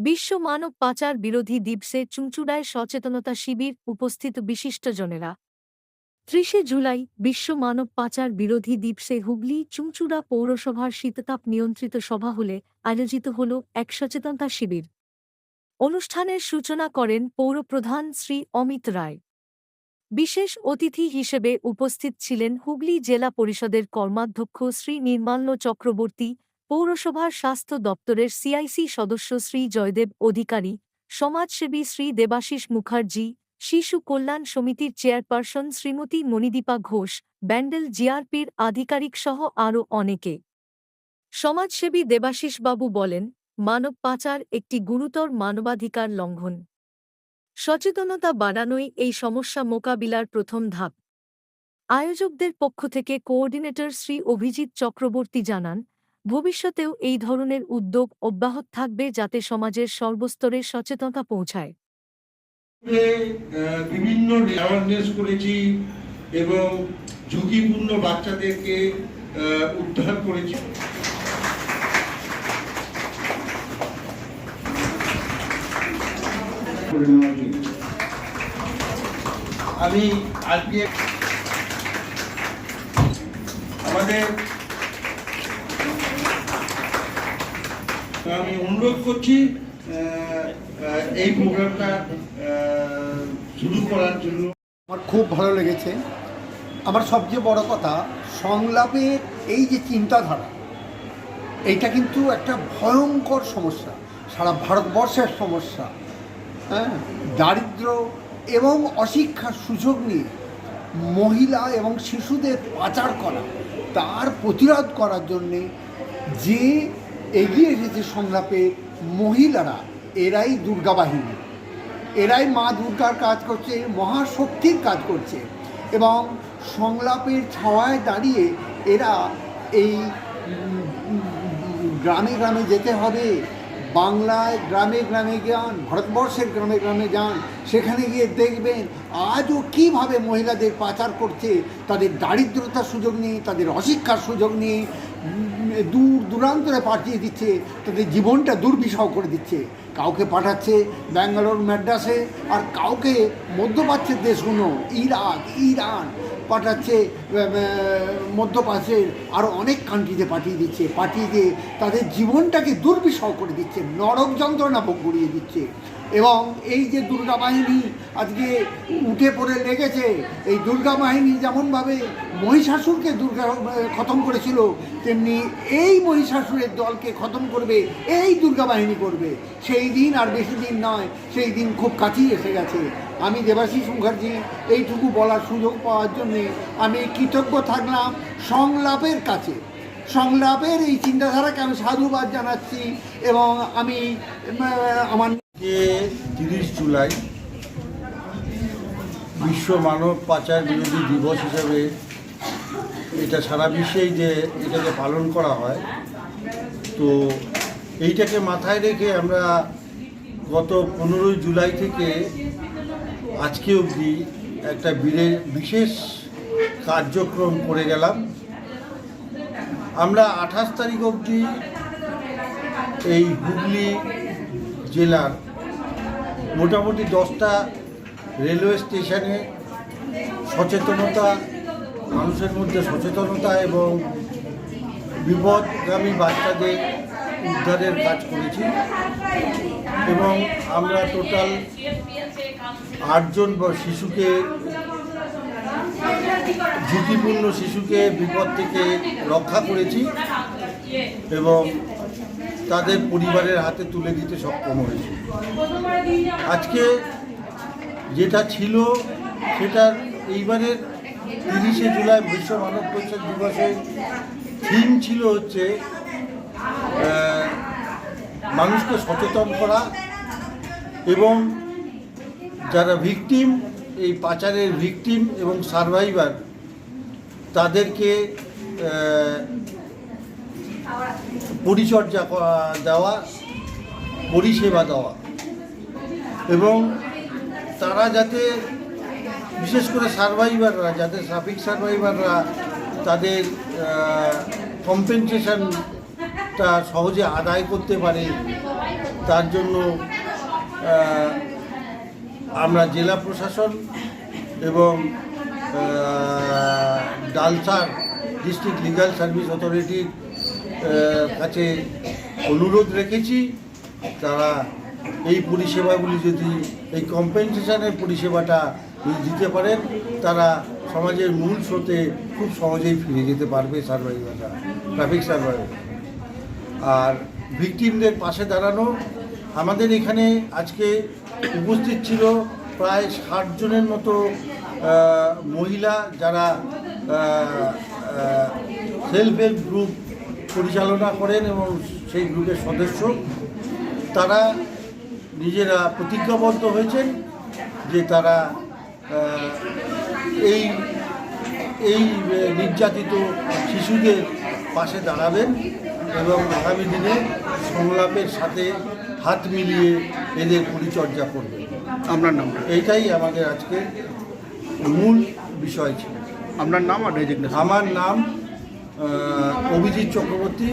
বিশ্ব মানব পাচার বিরোধী দিবসে চুঁচুড়ায় সচেতনতা শিবির উপস্থিত বিশিষ্টজনেরা। ৩০ জুলাই বিশ্ব মানব পাচার বিরোধী দিবসে হুগলি চুঁচুড়া পৌরসভার শীততাপ নিয়ন্ত্রিত সভা হলে আয়োজিত হল এক সচেতনতা শিবির। অনুষ্ঠানের সূচনা করেন পৌরপ্রধান শ্রী অমিত রায়। বিশেষ অতিথি হিসেবে উপস্থিত ছিলেন হুগলি জেলা পরিষদের কর্মাধ্যক্ষ শ্রী নির্মাল্য চক্রবর্তী, পৌরসভার স্বাস্থ্য দপ্তরের সিআইসি সদস্য শ্রী জয়দেব অধিকারী, সমাজসেবী শ্রী দেবাশিস মুখার্জি, শিশু কল্যাণ সমিতির চেয়ারপারসন শ্রীমতী মণিদীপা ঘোষ, ব্যান্ডেল জিআরপির আধিকারিক সহ আরও অনেকে। সমাজসেবী দেবাশিসবাবু বলেন, মানব পাচার একটি গুরুতর মানবাধিকার লঙ্ঘন। সচেতনতা বাড়ানোই এই সমস্যা মোকাবিলার প্রথম ধাপ। আয়োজকদের পক্ষ থেকে কোঅর্ডিনেটর শ্রী অভিজিৎ চক্রবর্তী জানান, ভবিষ্যতেও এই ধরনের উদ্যোগ অব্যাহত থাকবে যাতে সমাজের সর্বস্তরে সচেতনতা পৌঁছায়। বিভিন্ন অ্যাওয়ারনেস করেছি এবং ঝুঁকিপূর্ণ বাচ্চাদেরকে উদ্ধার করেছি। আমি আজকে আমাদের আমি অনুরোধ করছি এই প্রোগ্রামটা শুরু করার জন্য। আমার খুব ভালো লেগেছে। আমার সবচেয়ে বড় কথা, সংলাপের এই যে চিন্তাধারা, এইটা কিন্তু একটা ভয়ঙ্কর সমস্যা, সারা ভারতবর্ষের সমস্যা। হ্যাঁ, দারিদ্র এবং অশিক্ষার সুযোগ নিয়ে মহিলা এবং শিশুদের পাচার করা, তার প্রতিরোধ করার জন্যে যে এগিয়ে এসেছে সংলাপের মহিলারা, এরাই দুর্গা বাহিনী, এরাই মা দুর্গার কাজ করছে, মহাশক্তির কাজ করছে। এবং সংলাপের ছায়ায় দাঁড়িয়ে এরা এই গ্রামে গ্রামে যেতে হবে, বাংলায় গ্রামে গ্রামে যান, ভারতবর্ষের গ্রামে গ্রামে যান, সেখানে গিয়ে দেখবেন আজও কীভাবে মহিলাদের পাচার করছে, তাদের দারিদ্রতার সুযোগ নিয়ে, তাদের অশিক্ষার সুযোগ নিয়ে দূর দূরান্তরে পাঠিয়ে দিচ্ছে, তাদের জীবনটা দুর্বিষহ করে দিচ্ছে। কাউকে পাঠাচ্ছে ব্যাঙ্গালোর, ম্যাড্রাসে, আর কাউকে মধ্যপ্রাচ্যের দেশগুলো, ইরাক, ইরান পাঠাচ্ছে, মধ্যপ্রাচ্যের আরও অনেক কান্ট্রিতে পাঠিয়ে দিচ্ছে, পাঠিয়ে দিয়ে তাদের জীবনটাকে দুর্বিষহ করে দিচ্ছে, নরক যন্ত্রণা ভোগ করিয়ে দিচ্ছে। এবং এই যে দুর্গা বাহিনী আজকে উঠে পড়ে লেগেছে, এই দুর্গা বাহিনী যেমনভাবে মহিষাসুরকে খতম করেছিল, তেমনি এই মহিষাসুরের দলকে খতম করবে এই দুর্গা বাহিনী করবে। সেই দিন আর বেশি দিন নয়, সেই দিন খুব কাছেই এসে গেছে। আমি দেবাশিস মুখার্জি, এইটুকু বলার সুযোগ পাওয়ার জন্যে আমি কৃতজ্ঞ থাকলাম সংলাপের কাছে। সংলাপের এই চিন্তাধারাকে আমি সাধুবাদ জানাচ্ছি। এবং আমি আমার 30 জুলাই বিশ্ব মানব পাচার বিরোধী দিবস হিসাবে এটা সারা বিশ্বেই যে এটাকে পালন করা হয়, তো এইটাকে মাথায় রেখে আমরা গত 15 জুলাই থেকে আজকে অবধি একটা বিশেষ কার্যক্রম করে গেলাম। আমরা 28 তারিখ অবধি এই হুগলি জেলার মোটামুটি 10টা রেলওয়ে স্টেশনে সচেতনতা, মানুষের মধ্যে সচেতনতা এবং বিপদগামী বাচ্চাদের উদ্ধারের কাজ করেছি। এবং আমরা টোটাল 8 জন শিশুকে, ঝুঁকিপূর্ণ শিশুকে বিপদ থেকে রক্ষা করেছি এবং তাদের পরিবারের হাতে তুলে দিতে সক্ষম হয়েছে। আজকে যেটা ছিল সেটার এইবারের 30 জুলাই বিশ্ব মানব পাচার দিবসের থিম ছিল হচ্ছে মানুষকে সচেতন করা এবং যারা ভিকটিম, এই পাচারের ভিকটিম এবং সারভাইভার, তাদেরকে পরিচর্যা দেওয়া, পরিষেবা দেওয়া এবং তারা যাতে, বিশেষ করে সারভাইভাররা, যাতে ট্রাফিক সারভাইভাররা তাদের কম্পেনসেশনটা সহজে আদায় করতে পারে তার জন্য আমরা জেলা প্রশাসন এবং ডালসার ডিস্ট্রিক্ট লিগ্যাল সার্ভিস অথরিটির কাছে অনুরোধ রেখেছি তারা এই পরিষেবাগুলি যদি এই কম্পেনসেশনের পরিষেবাটা যদি দিতে পারেন তারা সমাজের মূল স্রোতে খুব সহজেই ফিরে যেতে পারবে সার্ভাইভাররা, ট্রাফিক সার্ভাইভার। আর ভিকটিমদের পাশে দাঁড়ানো, আমাদের এখানে আজকে উপস্থিত ছিল প্রায় 60 জনের মতো মহিলা যারা সেলফ হেল্প গ্রুপ পরিচালনা করেন এবং সেই গ্রুপের সদস্য। তারা নিজেরা প্রতিজ্ঞাবদ্ধ হয়েছেন যে তারা এই এই নির্যাতিত শিশুদের পাশে দাঁড়াবেন এবং আগামী দিনে সংলাপের সাথে হাত মিলিয়ে এদের পরিচর্যা করবেন। আপনার নাম? এইটাই আমাদের আজকে মূল বিষয় ছিল। আপনার নাম আর ডেজিগনেশন? আমার নাম অভিজিৎ চক্রবর্তী।